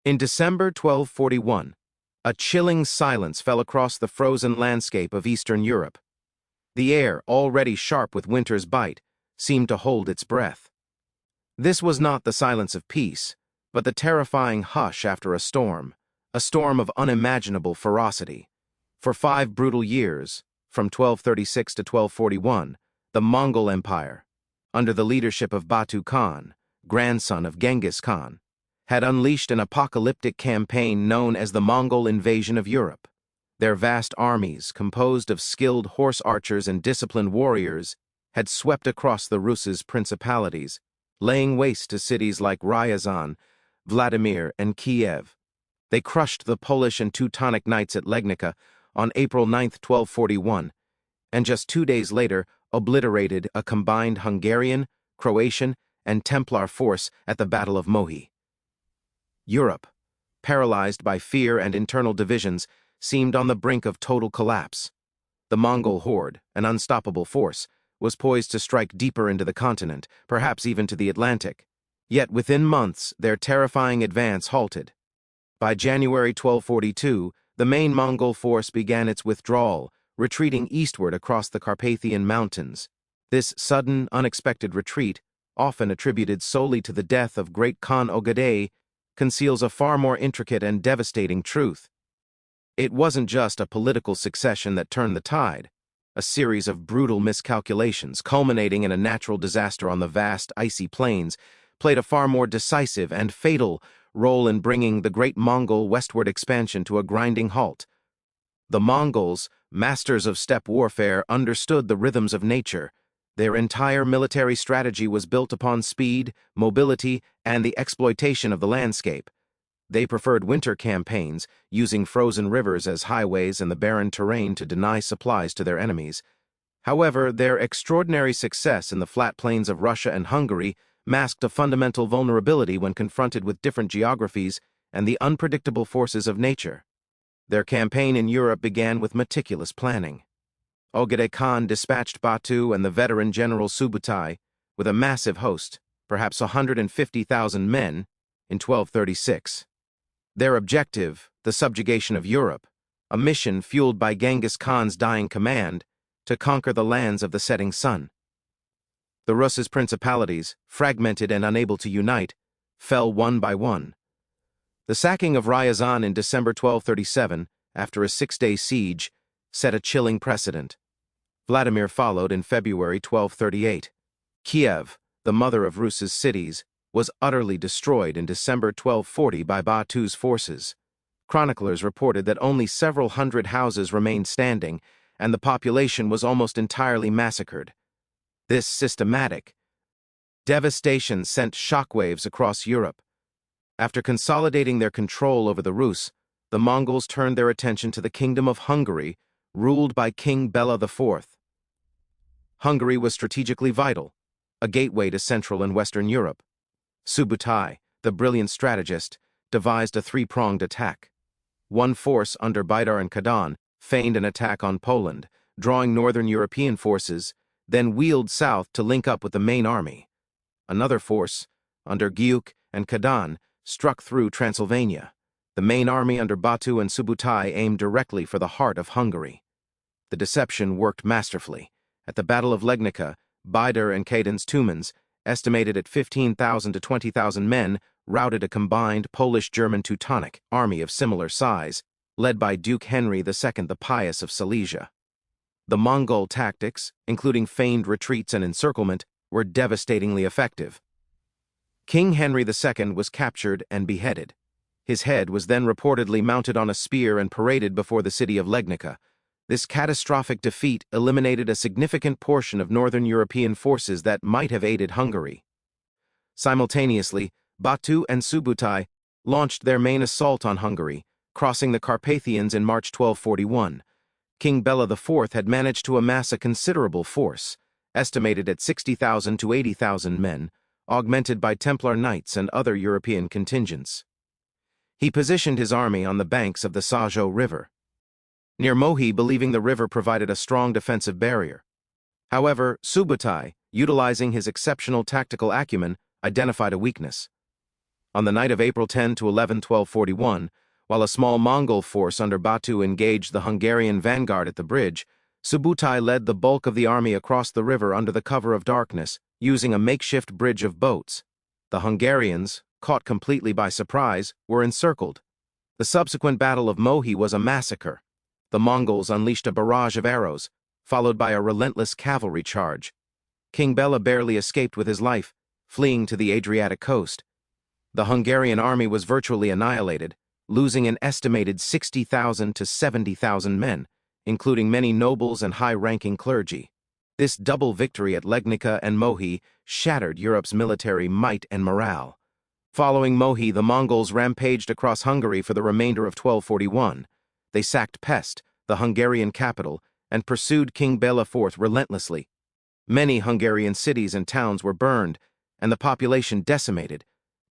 In December 1241, a chilling silence fell across the frozen landscape of Eastern Europe. The air, already sharp with winter's bite, seemed to hold its breath. This was not the silence of peace, but the terrifying hush after a storm of unimaginable ferocity. For 5 brutal years, from 1236 to 1241, the Mongol Empire, under the leadership of Batu Khan, grandson of Genghis Khan, had unleashed an apocalyptic campaign known as the Mongol invasion of Europe. Their vast armies, composed of skilled horse archers and disciplined warriors, had swept across the Rus' principalities, laying waste to cities like Ryazan, Vladimir, and Kiev. They crushed the Polish and Teutonic Knights at Legnica on April 9, 1241, and just 2 days later obliterated a combined Hungarian, Croatian, and Templar force at the Battle of Mohi. Europe, paralyzed by fear and internal divisions, seemed on the brink of total collapse. The Mongol horde, an unstoppable force, was poised to strike deeper into the continent, perhaps even to the Atlantic. Yet within months, their terrifying advance halted. By January 1242, the main Mongol force began its withdrawal, retreating eastward across the Carpathian Mountains. This sudden, unexpected retreat, often attributed solely to the death of Great Khan Ogadei, conceals a far more intricate and devastating truth. It wasn't just a political succession that turned the tide. A series of brutal miscalculations, culminating in a natural disaster on the vast, icy plains, played a far more decisive and fatal role in bringing the great Mongol westward expansion to a grinding halt. The Mongols, masters of steppe warfare, understood the rhythms of nature. Their entire military strategy was built upon speed, mobility, and the exploitation of the landscape. They preferred winter campaigns, using frozen rivers as highways and the barren terrain to deny supplies to their enemies. However, their extraordinary success in the flat plains of Russia and Hungary masked a fundamental vulnerability when confronted with different geographies and the unpredictable forces of nature. Their campaign in Europe began with meticulous planning. Ogadei Khan dispatched Batu and the veteran general Subutai with a massive host, perhaps 150,000 men, in 1236. Their objective, the subjugation of Europe, a mission fueled by Genghis Khan's dying command to conquer the lands of the setting sun. The Rus' principalities, fragmented and unable to unite, fell one by one. The sacking of Ryazan in December 1237, after a 6-day siege, set a chilling precedent. Vladimir followed in February 1238. Kiev, the mother of Rus' cities, was utterly destroyed in December 1240 by Batu's forces. Chroniclers reported that only several hundred houses remained standing, and the population was almost entirely massacred. This systematic devastation sent shockwaves across Europe. After consolidating their control over the Rus, the Mongols turned their attention to the Kingdom of Hungary, ruled by King Bela IV. Hungary was strategically vital, a gateway to Central and Western Europe. Subutai, the brilliant strategist, devised a 3-pronged attack. One force under Baidar and Kadan feigned an attack on Poland, drawing northern European forces, then wheeled south to link up with the main army. Another force, under Gyuk and Kadan, struck through Transylvania. The main army under Batu and Subutai aimed directly for the heart of Hungary. The deception worked masterfully. At the Battle of Legnica, Baidar and Kadan's Tumans, estimated at 15,000 to 20,000 men, routed a combined Polish-German-Teutonic army of similar size, led by Duke Henry II the Pious of Silesia. The Mongol tactics, including feigned retreats and encirclement, were devastatingly effective. King Henry II was captured and beheaded. His head was then reportedly mounted on a spear and paraded before the city of Legnica. This catastrophic defeat eliminated a significant portion of northern European forces that might have aided Hungary. Simultaneously, Batu and Subutai launched their main assault on Hungary, crossing the Carpathians in March 1241. King Bela IV had managed to amass a considerable force, estimated at 60,000 to 80,000 men, augmented by Templar Knights and other European contingents. He positioned his army on the banks of the Sajo River, near Mohi, believing the river provided a strong defensive barrier. However, Subutai, utilizing his exceptional tactical acumen, identified a weakness. On the night of April 10 to 11, 1241, while a small Mongol force under Batu engaged the Hungarian vanguard at the bridge, Subutai led the bulk of the army across the river under the cover of darkness, using a makeshift bridge of boats. The Hungarians, caught completely by surprise, were encircled. The subsequent Battle of Mohi was a massacre. The Mongols unleashed a barrage of arrows, followed by a relentless cavalry charge. King Bela barely escaped with his life, fleeing to the Adriatic coast. The Hungarian army was virtually annihilated, losing an estimated 60,000 to 70,000 men, including many nobles and high-ranking clergy. This double victory at Legnica and Mohi shattered Europe's military might and morale. Following Mohi, the Mongols rampaged across Hungary for the remainder of 1241. They sacked Pest, the Hungarian capital, and pursued King Bela IV relentlessly. Many Hungarian cities and towns were burned, and the population decimated.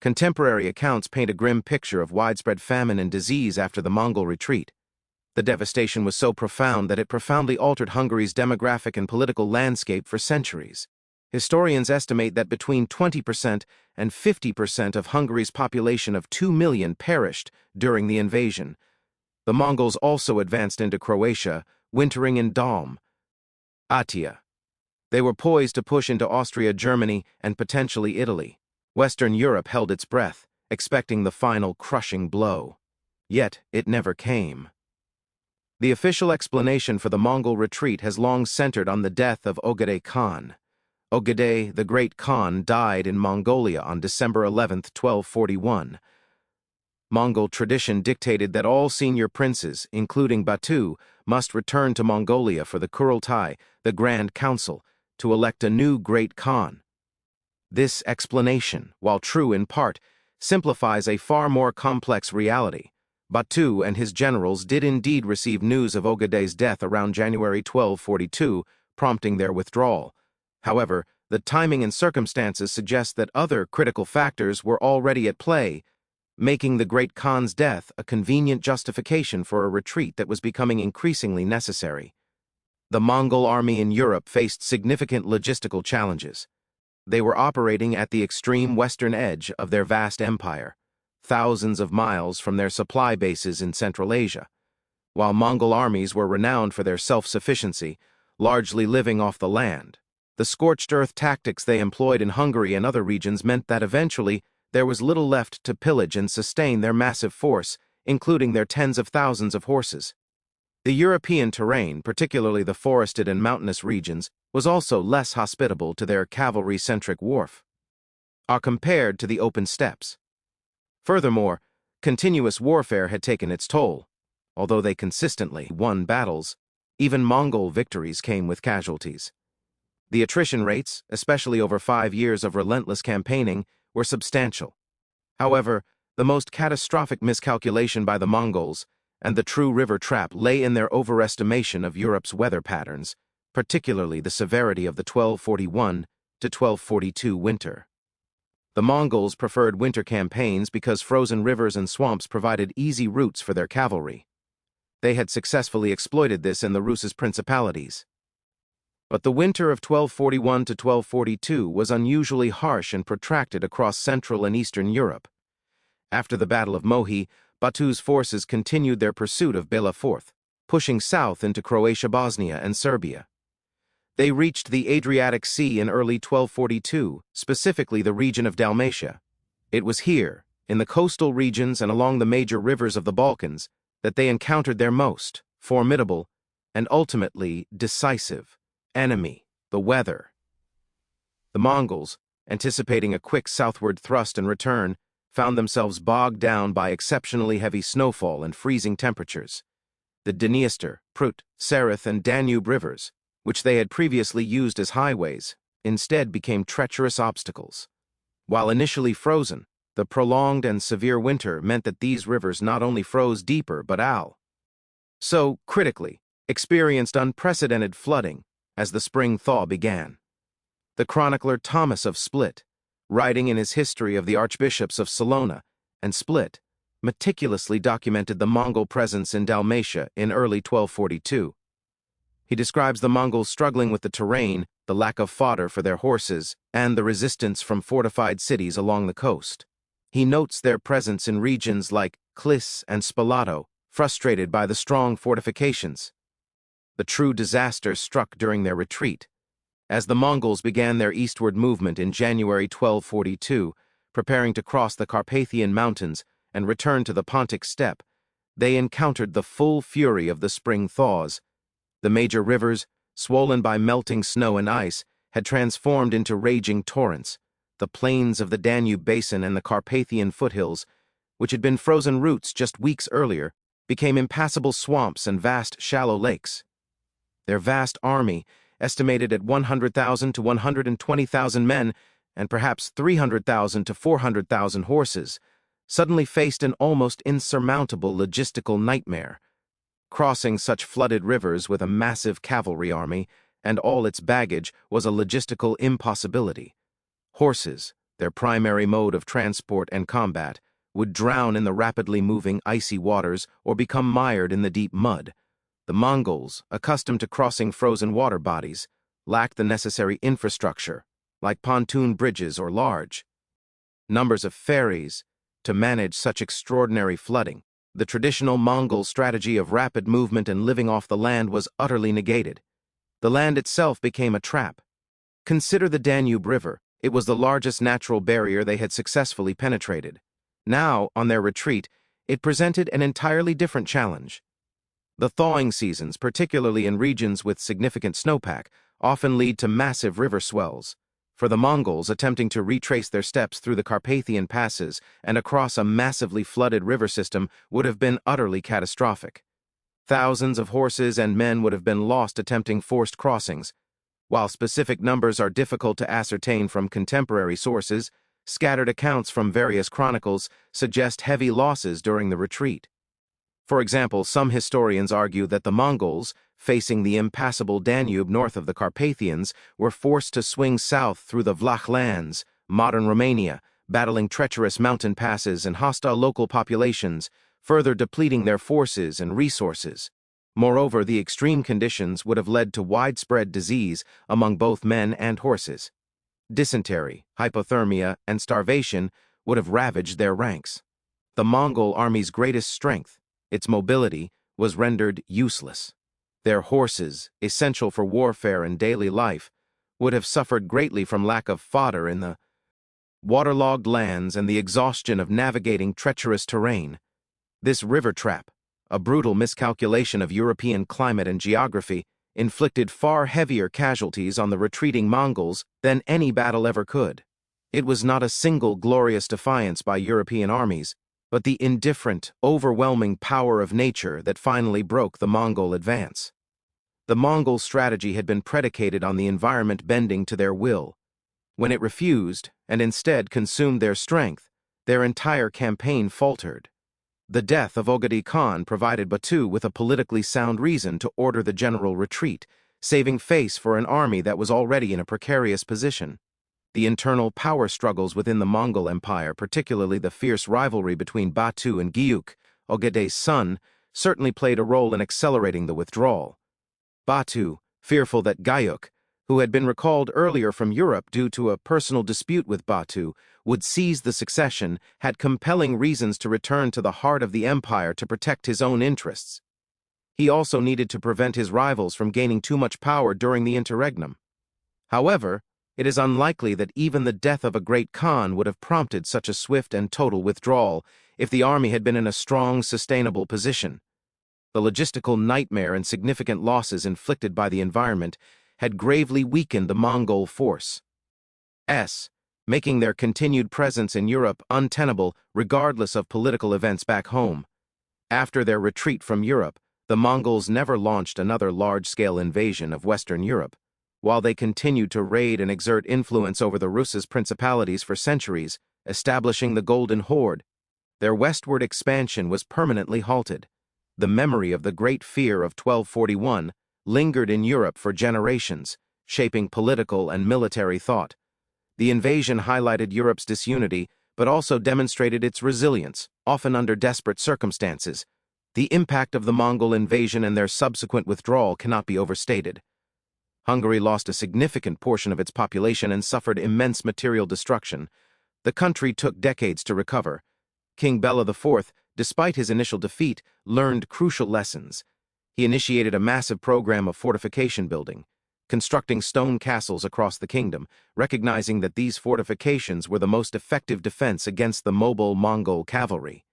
Contemporary accounts paint a grim picture of widespread famine and disease after the Mongol retreat. The devastation was so profound that it profoundly altered Hungary's demographic and political landscape for centuries. Historians estimate that between 20% and 50% of Hungary's population of 2 million perished during the invasion. The Mongols also advanced into Croatia, wintering in Dalm, Atia. They were poised to push into Austria, Germany, and potentially Italy. Western Europe held its breath, expecting the final crushing blow. Yet it never came. The official explanation for the Mongol retreat has long centered on the death of Ogedei Khan. Ogedei, the Great Khan, died in Mongolia on December 11, 1241. Mongol tradition dictated that all senior princes, including Batu, must return to Mongolia for the Kurultai, the Grand Council, to elect a new Great Khan. This explanation, while true in part, simplifies a far more complex reality. Batu and his generals did indeed receive news of Ogedei's death around January 1242, prompting their withdrawal. However, the timing and circumstances suggest that other critical factors were already at play, making the Great Khan's death a convenient justification for a retreat that was becoming increasingly necessary. The Mongol army in Europe faced significant logistical challenges. They were operating at the extreme western edge of their vast empire, thousands of miles from their supply bases in Central Asia. While Mongol armies were renowned for their self-sufficiency, largely living off the land, the scorched earth tactics they employed in Hungary and other regions meant that eventually there was little left to pillage and sustain their massive force, including their tens of thousands of horses. The European terrain, particularly the forested and mountainous regions, was also less hospitable to their cavalry-centric warfare compared to the open steppes. Furthermore, continuous warfare had taken its toll. Although they consistently won battles, even Mongol victories came with casualties. The attrition rates, especially over 5 years of relentless campaigning, were substantial. However, the most catastrophic miscalculation by the Mongols and the true river trap lay in their overestimation of Europe's weather patterns, particularly the severity of the 1241 to 1242 winter. The Mongols preferred winter campaigns because frozen rivers and swamps provided easy routes for their cavalry. They had successfully exploited this in the Rus's principalities. But the winter of 1241 to 1242 was unusually harsh and protracted across Central and Eastern Europe. After the Battle of Mohi, Batu's forces continued their pursuit of Bela IV, pushing south into Croatia, Bosnia, and Serbia. They reached the Adriatic Sea in early 1242, specifically the region of Dalmatia. It was here, in the coastal regions and along the major rivers of the Balkans, that they encountered their most formidable and ultimately decisive enemy, the weather. The Mongols, anticipating a quick southward thrust and return, found themselves bogged down by exceptionally heavy snowfall and freezing temperatures. The Dniester, Prut, Sereth, and Danube rivers, which they had previously used as highways, instead became treacherous obstacles. While initially frozen, the prolonged and severe winter meant that these rivers not only froze deeper but critically, experienced unprecedented flooding as the spring thaw began. The chronicler Thomas of Split, writing in his history of the archbishops of Salona and Split, meticulously documented the Mongol presence in Dalmatia in early 1242. He describes the Mongols struggling with the terrain, the lack of fodder for their horses, and the resistance from fortified cities along the coast. He notes their presence in regions like Klis and Spalato, frustrated by the strong fortifications. The true disaster struck during their retreat. As the Mongols began their eastward movement in January 1242, preparing to cross the Carpathian Mountains and return to the Pontic steppe, they encountered the full fury of the spring thaws. The major rivers, swollen by melting snow and ice, had transformed into raging torrents. The plains of the Danube basin and the Carpathian foothills, which had been frozen roots just weeks earlier, became impassable swamps and vast shallow lakes. Their vast army, estimated at 100,000 to 120,000 men and perhaps 300,000 to 400,000 horses, suddenly faced an almost insurmountable logistical nightmare. Crossing such flooded rivers with a massive cavalry army and all its baggage was a logistical impossibility. Horses, their primary mode of transport and combat, would drown in the rapidly moving icy waters or become mired in the deep mud. The Mongols, accustomed to crossing frozen water bodies, lacked the necessary infrastructure, like pontoon bridges or large numbers of ferries, to manage such extraordinary flooding. The traditional Mongol strategy of rapid movement and living off the land was utterly negated. The land itself became a trap. Consider the Danube River. It was the largest natural barrier they had successfully penetrated. Now, on their retreat, it presented an entirely different challenge. The thawing seasons, particularly in regions with significant snowpack, often lead to massive river swells. For the Mongols, attempting to retrace their steps through the Carpathian passes and across a massively flooded river system would have been utterly catastrophic. Thousands of horses and men would have been lost attempting forced crossings. While specific numbers are difficult to ascertain from contemporary sources, scattered accounts from various chronicles suggest heavy losses during the retreat. For example, some historians argue that the Mongols, facing the impassable Danube north of the Carpathians, were forced to swing south through the Vlach lands, modern Romania, battling treacherous mountain passes and hostile local populations, further depleting their forces and resources. Moreover, the extreme conditions would have led to widespread disease among both men and horses. Dysentery, hypothermia, and starvation would have ravaged their ranks. The Mongol army's greatest strength, its mobility, was rendered useless. Their horses, essential for warfare and daily life, would have suffered greatly from lack of fodder in the waterlogged lands and the exhaustion of navigating treacherous terrain. This river trap, a brutal miscalculation of European climate and geography, inflicted far heavier casualties on the retreating Mongols than any battle ever could. It was not a single glorious defiance by European armies, but the indifferent, overwhelming power of nature that finally broke the Mongol advance. The Mongol strategy had been predicated on the environment bending to their will. When it refused, and instead consumed their strength, their entire campaign faltered. The death of Ogedei Khan provided Batu with a politically sound reason to order the general retreat, saving face for an army that was already in a precarious position. The internal power struggles within the Mongol Empire, particularly the fierce rivalry between Batu and Gyuk, Ogedei's son, certainly played a role in accelerating the withdrawal. Batu, fearful that Gyuk, who had been recalled earlier from Europe due to a personal dispute with Batu, would seize the succession, had compelling reasons to return to the heart of the empire to protect his own interests. He also needed to prevent his rivals from gaining too much power during the interregnum. However, it is unlikely that even the death of a great Khan would have prompted such a swift and total withdrawal if the army had been in a strong, sustainable position. The logistical nightmare and significant losses inflicted by the environment had gravely weakened the Mongol force, making their continued presence in Europe untenable regardless of political events back home. After their retreat from Europe, the Mongols never launched another large-scale invasion of Western Europe. While they continued to raid and exert influence over the Rus's principalities for centuries, establishing the Golden Horde, their westward expansion was permanently halted. The memory of the Great Fear of 1241 lingered in Europe for generations, shaping political and military thought. The invasion highlighted Europe's disunity, but also demonstrated its resilience, often under desperate circumstances. The impact of the Mongol invasion and their subsequent withdrawal cannot be overstated. Hungary lost a significant portion of its population and suffered immense material destruction. The The country took decades to recover. King Bela IV, despite his initial defeat, learned crucial lessons. He initiated a massive program of fortification building, constructing stone castles across the kingdom, recognizing that these fortifications were the most effective defense against the mobile Mongol cavalry.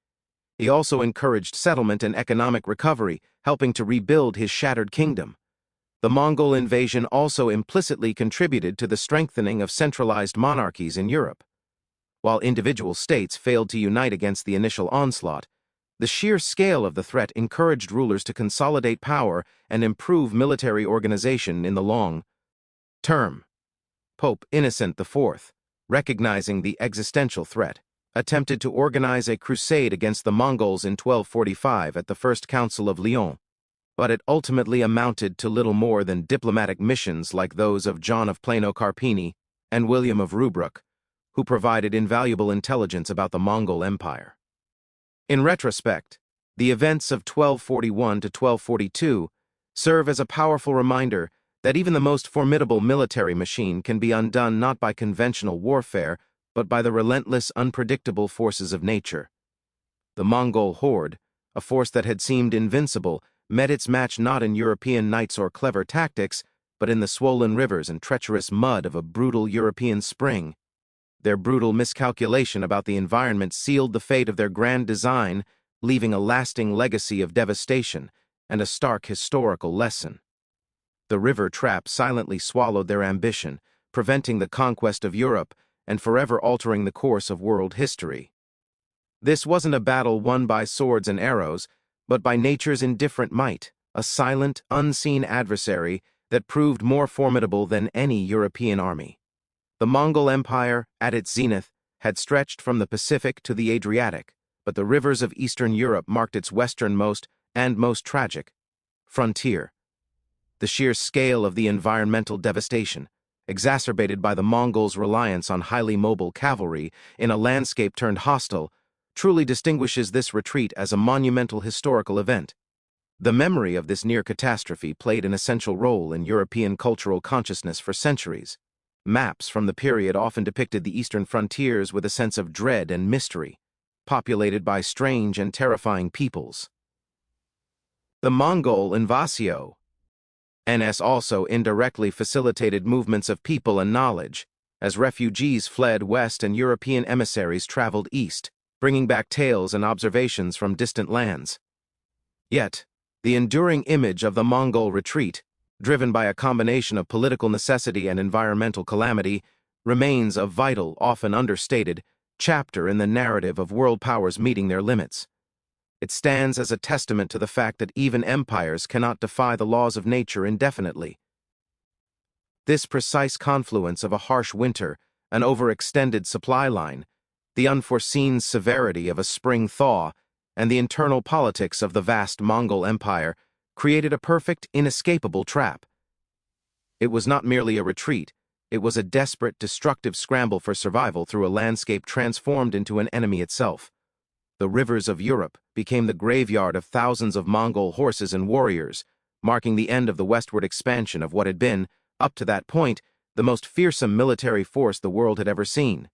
He also encouraged settlement and economic recovery, helping to rebuild his shattered kingdom. The Mongol invasion also implicitly contributed to the strengthening of centralized monarchies in Europe. While individual states failed to unite against the initial onslaught, the sheer scale of the threat encouraged rulers to consolidate power and improve military organization in the long term. Pope Innocent IV, recognizing the existential threat, attempted to organize a crusade against the Mongols in 1245 at the First Council of Lyon, but it ultimately amounted to little more than diplomatic missions like those of John of Plano Carpini and William of Rubruck, who provided invaluable intelligence about the Mongol Empire. In retrospect, the events of 1241 to 1242 serve as a powerful reminder that even the most formidable military machine can be undone not by conventional warfare, but by the relentless, unpredictable forces of nature. The Mongol horde, a force that had seemed invincible, met its match not in European knights or clever tactics, but in the swollen rivers and treacherous mud of a brutal European spring. Their brutal miscalculation about the environment sealed the fate of their grand design, leaving a lasting legacy of devastation and a stark historical lesson. The river trap silently swallowed their ambition, preventing the conquest of Europe and forever altering the course of world history. This wasn't a battle won by swords and arrows, but by nature's indifferent might, a silent, unseen adversary that proved more formidable than any European army. The Mongol Empire, at its zenith, had stretched from the Pacific to the Adriatic, but the rivers of Eastern Europe marked its westernmost and most tragic frontier. The sheer scale of the environmental devastation, exacerbated by the Mongols' reliance on highly mobile cavalry in a landscape turned hostile, truly distinguishes this retreat as a monumental historical event. The memory of this near catastrophe played an essential role in European cultural consciousness for centuries. Maps from the period often depicted the eastern frontiers with a sense of dread and mystery, populated by strange and terrifying peoples. The Mongol invasio NS also indirectly facilitated movements of people and knowledge, as refugees fled west and European emissaries traveled east, bringing back tales and observations from distant lands. Yet, the enduring image of the Mongol retreat, driven by a combination of political necessity and environmental calamity, remains a vital, often understated, chapter in the narrative of world powers meeting their limits. It stands as a testament to the fact that even empires cannot defy the laws of nature indefinitely. This precise confluence of a harsh winter, an overextended supply line, the unforeseen severity of a spring thaw, and the internal politics of the vast Mongol Empire created a perfect, inescapable trap. It was not merely a retreat, it was a desperate, destructive scramble for survival through a landscape transformed into an enemy itself. The rivers of Europe became the graveyard of thousands of Mongol horses and warriors, marking the end of the westward expansion of what had been, up to that point, the most fearsome military force the world had ever seen.